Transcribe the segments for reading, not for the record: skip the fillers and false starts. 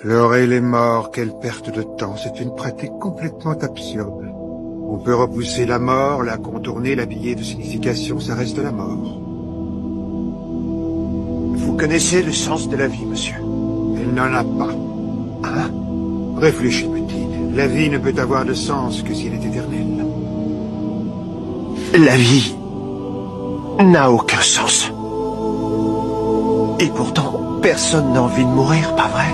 Leurrer les morts, quelle perte de temps, c'est une pratique complètement absurde. On peut repousser la mort, la contourner, l'habiller de signification, ça reste la mort. Vous connaissez le sens de la vie, monsieur? Elle n'en a pas. Hein? Réfléchis, petit. La vie ne peut avoir de sens que si elle est éternelle. La vie n'a aucun sens. Et pourtant, personne n'a envie de mourir, pas vrai?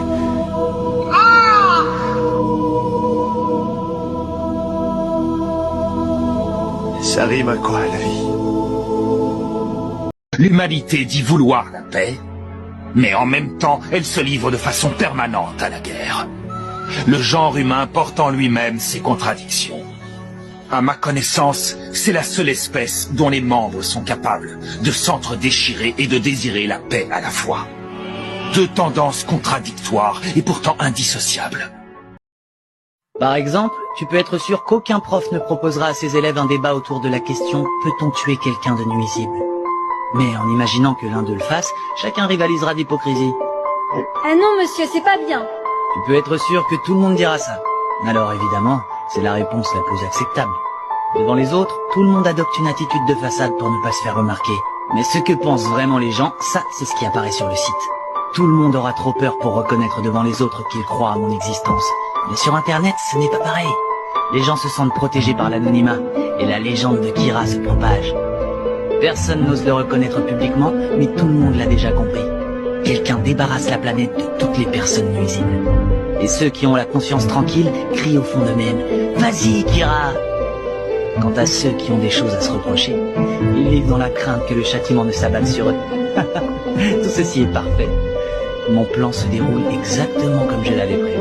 Ça rime à quoi, la vie? L'humanité dit vouloir la paix, mais en même temps, elle se livre de façon permanente à la guerre. Le genre humain porte en lui-même ses contradictions. À ma connaissance, c'est la seule espèce dont les membres sont capables de s'entre-déchirer et de désirer la paix à la fois. Deux tendances contradictoires et pourtant indissociables. Par exemple, tu peux être sûr qu'aucun prof ne proposera à ses élèves un débat autour de la question « Peut-on tuer quelqu'un de nuisible ?» Mais en imaginant que l'un d'eux le fasse, chacun rivalisera d'hypocrisie. Ah non, monsieur, c'est pas bien. Tu peux être sûr que tout le monde dira ça. Alors évidemment, c'est la réponse la plus acceptable. Devant les autres, tout le monde adopte une attitude de façade pour ne pas se faire remarquer. Mais ce que pensent vraiment les gens, ça, c'est ce qui apparaît sur le site. Tout le monde aura trop peur pour reconnaître devant les autres qu'ils croient à mon existence. Mais sur Internet, ce n'est pas pareil. Les gens se sentent protégés par l'anonymat, et la légende de Kira se propage. Personne n'ose le reconnaître publiquement, mais tout le monde l'a déjà compris. Quelqu'un débarrasse la planète de toutes les personnes nuisibles. Et ceux qui ont la conscience tranquille crient au fond d'eux-mêmes « Vas-y, Kira !» Quant à ceux qui ont des choses à se reprocher, ils vivent dans la crainte que le châtiment ne s'abatte sur eux. Tout ceci est parfait. Mon plan se déroule exactement comme je l'avais prévu.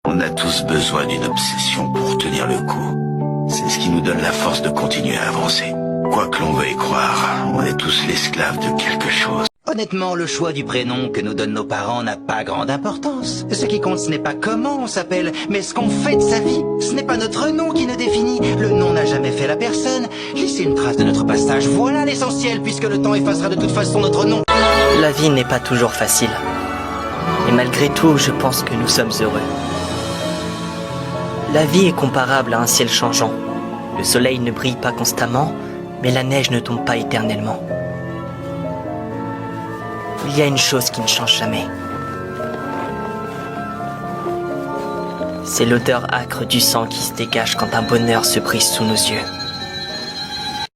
On a tous besoin d'une obsession pour tenir le coup. C'est ce qui nous donne la force de continuer à avancer. Quoi que l'on veuille croire, on est tous l'esclave de quelque chose. Honnêtement, le choix du prénom que nous donnent nos parents n'a pas grande importance. Ce qui compte, ce n'est pas comment on s'appelle, mais ce qu'on fait de sa vie. Ce n'est pas notre nom qui nous définit. Le nom n'a jamais fait la personne. Laisser une trace de notre passage, voilà l'essentiel, puisque le temps effacera de toute façon notre nom. La vie n'est pas toujours facile. Et malgré tout, je pense que nous sommes heureux. La vie est comparable à un ciel changeant. Le soleil ne brille pas constamment, mais la neige ne tombe pas éternellement. Il y a une chose qui ne change jamais. C'est l'odeur âcre du sang qui se dégage quand un bonheur se brise sous nos yeux.